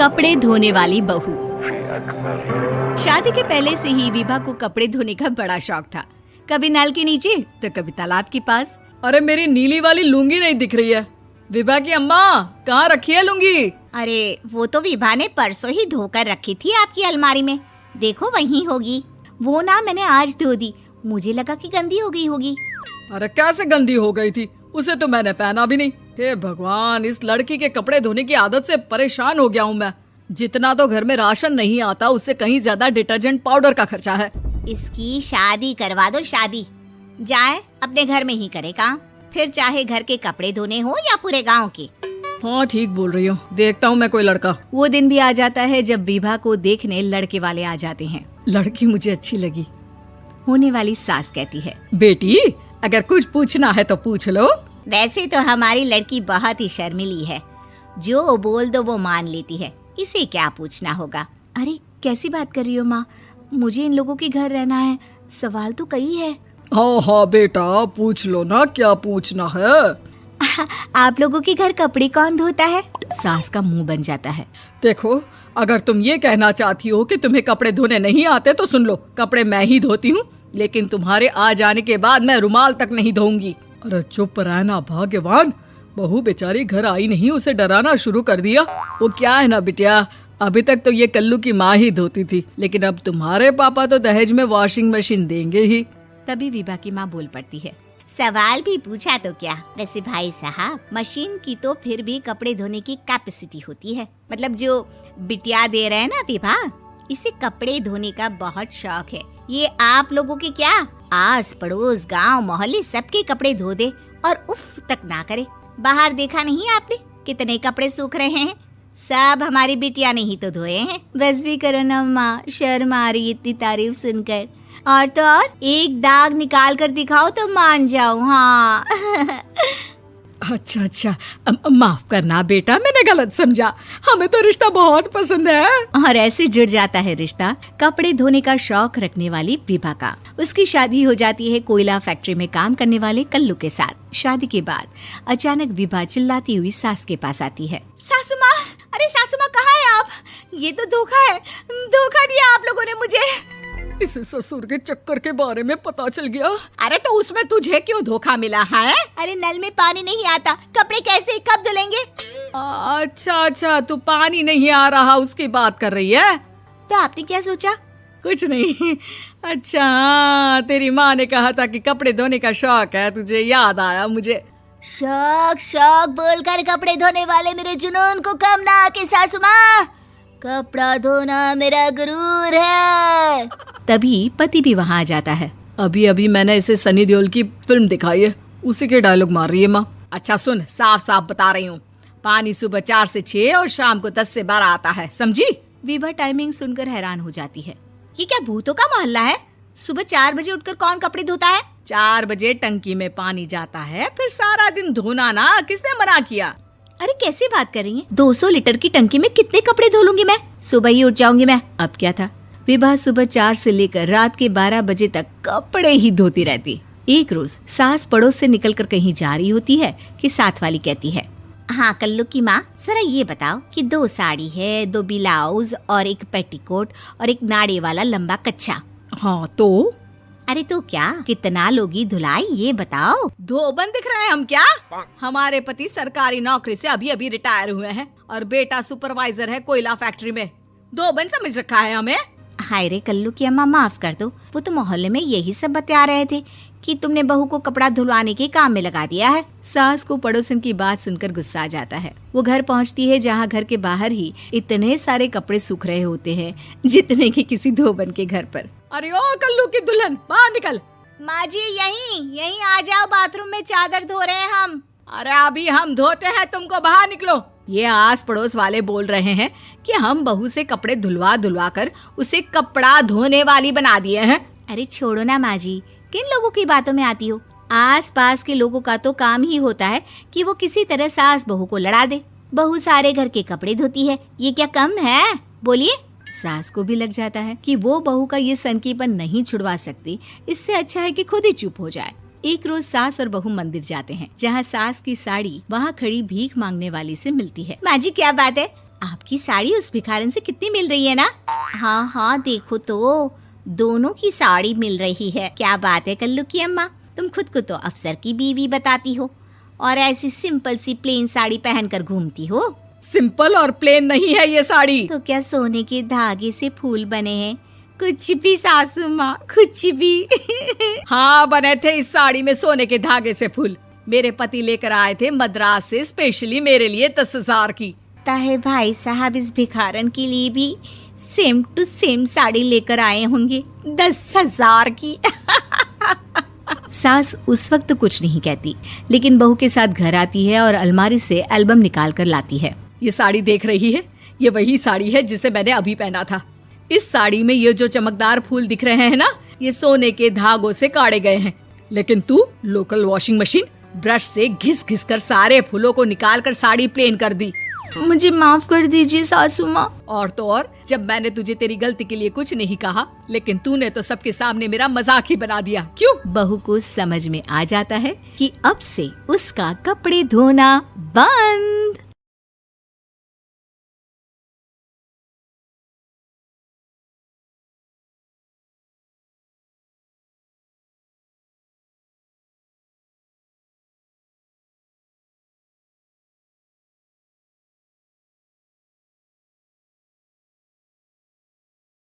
कपड़े धोने वाली बहू। शादी के पहले से ही विभा को कपड़े धोने का बड़ा शौक था। कभी नल के नीचे तो कभी तालाब के पास। अरे मेरी नीली वाली लुंगी नहीं दिख रही है। विभा की अम्मा, कहाँ रखी है लुंगी? अरे वो तो विभा ने परसों ही धोकर रखी थी आपकी अलमारी में, देखो वहीं होगी। वो ना मैंने आज धो दी, मुझे लगा कि गंदी हो गई होगी। अरे कैसे गंदी हो गई थी? उसे तो मैंने पहना भी नहीं। हे भगवान, इस लड़की के कपड़े धोने की आदत से परेशान हो गया हूँ मैं। जितना तो घर में राशन नहीं आता, उससे कहीं ज्यादा डिटर्जेंट पाउडर का खर्चा है। इसकी शादी करवा दो, शादी जाए अपने घर में ही करे काम, फिर चाहे घर के कपड़े धोने हो या पूरे गांव के। हाँ ठीक बोल रही हो, देखता हूँ मैं कोई लड़का। वो दिन भी आ जाता है जब विभा को देखने लड़के वाले आ जाते हैं। लड़की मुझे अच्छी लगी। होने वाली सास कहती है, बेटी अगर कुछ पूछना है तो पूछ लो। वैसे तो हमारी लड़की बहुत ही शर्मीली है, जो बोल दो वो मान लेती है, इसे क्या पूछना होगा। अरे कैसी बात कर रही हो माँ, मुझे इन लोगों के घर रहना है, सवाल तो कई है। हाँ हाँ बेटा, पूछ लो ना, क्या पूछना है। आप लोगों के घर कपड़े कौन धोता है? सास का मुंह बन जाता है। देखो, अगर तुम ये कहना चाहती हो कि तुम्हें कपड़े धोने नहीं आते तो सुन लो, कपड़े मैं ही धोती हूँ, लेकिन तुम्हारे आ जाने के बाद मैं रुमाल तक नहीं धोऊंगी। अरे चुप रहना भाग्यवान, बहू बेचारी घर आई नहीं, उसे डराना शुरू कर दिया। वो क्या है ना बिटिया, अभी तक तो ये कल्लू की माँ ही धोती थी, लेकिन अब तुम्हारे पापा तो दहेज में वॉशिंग मशीन देंगे ही। तभी विभा की माँ बोल पड़ती है, सवाल भी पूछा तो क्या। वैसे भाई साहब, मशीन की तो फिर भी कपड़े धोने की कैपेसिटी होती है। मतलब जो बिटिया दे रहे हैं ना विभा, इसे कपड़े धोने का बहुत शौक है। ये आप लोगों के क्या, आस पड़ोस गांव मोहल्ले सबके कपड़े धो दे और उफ तक ना करे। बाहर देखा नहीं आपने कितने कपड़े सूख रहे हैं? सब हमारी बिटिया ने ही तो धोए हैं। बस भी करो ना माँ, शर्म आ रही इतनी तारीफ सुनकर। और तो और एक दाग निकाल कर दिखाओ तो मान जाऊं। हाँ अच्छा, माफ करना बेटा, मैंने गलत समझा। हमें तो रिश्ता बहुत पसंद है। और ऐसे जुड़ जाता है रिश्ता कपड़े धोने का शौक रखने वाली विभा का। उसकी शादी हो जाती है कोयला फैक्ट्री में काम करने वाले कल्लू के साथ। शादी के बाद अचानक विभा चिल्लाती हुई सास के पास आती है। सासू माँ, अरे सासू माँ कहाँ है आप? ये तो धोखा है, धोखा दिया आप लोगों ने मुझे। इसे ससुर के चक्कर के बारे में पता चल गया। अरे तो उसमें तुझे क्यों धोखा मिला है? अरे नल में पानी नहीं आता, कपड़े कैसे कब धुलेंगे? अच्छा, तू पानी नहीं आ रहा उसकी बात कर रही है। तो आपने क्या सोचा? कुछ नहीं। अच्छा, तेरी माँ ने कहा था कि कपड़े धोने का शौक है तुझे, याद आया मुझे। शौक बोलकर कपड़े धोने वाले मेरे जुनून को कम ना आके सासू माँ, कपड़ा धोना मेरा गुरूर है। तभी पति भी वहाँ आ जाता है। अभी मैंने इसे सनी देओल की फिल्म दिखाई है, उसी के डायलॉग मार रही है माँ। अच्छा सुन, साफ साफ बता रही हूँ, पानी सुबह 4 से 6 और शाम को 10 से 12 आता है, समझी? विभा टाइमिंग सुनकर हैरान हो जाती है। ये क्या भूतों का मोहल्ला है? सुबह 4 बजे उठकर कौन कपड़े धोता है? 4 बजे टंकी में पानी जाता है, फिर सारा दिन धोना ना, किसने मना किया? अरे कैसी बात कर रही हैं? 200 लीटर की टंकी में कितने कपड़े धो लूंगी मैं? सुबह ही उठ जाऊंगी मैं। अब क्या था, विभा सुबह 4 से लेकर रात के 12 बजे तक कपड़े ही धोती रहती। एक रोज सास पड़ोस से निकलकर कहीं जा रही होती है कि साथ वाली कहती है, हाँ कल्लू की माँ, जरा ये बताओ कि 2 साड़ी है, 2 ब्लाउज और एक पेटीकोट और एक नाड़े वाला लंबा कच्छा। हाँ तो? अरे तो क्या, कितना लोगी धुलाई ये बताओ। धोबन दिख रहे हैं हम क्या? हमारे पति सरकारी नौकरी से अभी रिटायर हुए हैं और बेटा सुपरवाइजर है कोयला फैक्ट्री में। धोबन समझ रखा है हमें? हाय रे कल्लू की अम्मा, माफ कर दो, वो तो मोहल्ले में यही सब बता रहे थे कि तुमने बहू को कपड़ा धुलवाने के काम में लगा दिया है। सास को पड़ोसन की बात सुनकर गुस्सा आ जाता है। वो घर पहुंचती है जहां घर के बाहर ही इतने सारे कपड़े सूख रहे होते हैं जितने कि किसी धोबन के घर पर। अरे ओ कल्लू की दुल्हन, बाहर निकल। माँ जी यहीं आ जाओ, बाथरूम में चादर धो रहे हैं हम। अरे अभी हम धोते हैं, तुमको बाहर निकलो। ये आस पड़ोस वाले बोल रहे हैं कि हम बहू से कपड़े धुलवा कर उसे कपड़ा धोने वाली बना दिए हैं। अरे छोड़ो ना माँ जी, किन लोगों की बातों में आती हो? आस पास के लोगों का तो काम ही होता है कि वो किसी तरह सास बहू को लड़ा दे। बहू सारे घर के कपड़े धोती है, ये क्या कम है? बोलिए। सास को भी लग जाता है कि वो बहू का ये सनकीपन नहीं छुड़वा सकती, इससे अच्छा है कि खुद ही चुप हो जाए। एक रोज सास और बहू मंदिर जाते हैं, जहाँ सास की साड़ी वहाँ खड़ी भीख मांगने वाली से मिलती है। माँ जी क्या बात है, आपकी साड़ी उस भिखारन से कितनी मिल रही है ना? हाँ हाँ देखो तो दोनों की साड़ी मिल रही है। क्या बात है कल्लू की अम्मा, तुम खुद को तो अफसर की बीवी बताती हो और ऐसी सिंपल सी प्लेन साड़ी पहनकर घूमती हो। सिंपल और प्लेन नहीं है ये साड़ी। तो क्या सोने के धागे से फूल बने हैं? कुछ भी सासू माँ, कुछ भी। हाँ बने थे इस साड़ी में सोने के धागे से फूल। मेरे पति लेकर आए थे मद्रास से स्पेशली मेरे लिए 10,000 की। ताहे भाई साहब इस भिखारन के लिए भी सेम टू सेम साड़ी लेकर आए होंगे 10,000 की। सास उस वक्त तो कुछ नहीं कहती, लेकिन बहू के साथ घर आती है और अलमारी से एल्बम निकाल कर लाती है। ये साड़ी देख रही है, ये वही साड़ी है जिसे मैंने अभी पहना था। इस साड़ी में ये जो चमकदार फूल दिख रहे हैं ना, ये सोने के धागों से काढ़े गए हैं। लेकिन तू लोकल वॉशिंग मशीन ब्रश से घिस घिस कर सारे फूलों को निकाल कर साड़ी प्लेन कर दी। मुझे माफ कर दीजिए सासू माँ। और तो और, जब मैंने तुझे तेरी गलती के लिए कुछ नहीं कहा, लेकिन तूने तो सबके सामने मेरा मजाक ही बना दिया। क्यों? बहू को समझ में आ जाता है कि अब से उसका कपड़े धोना बंद।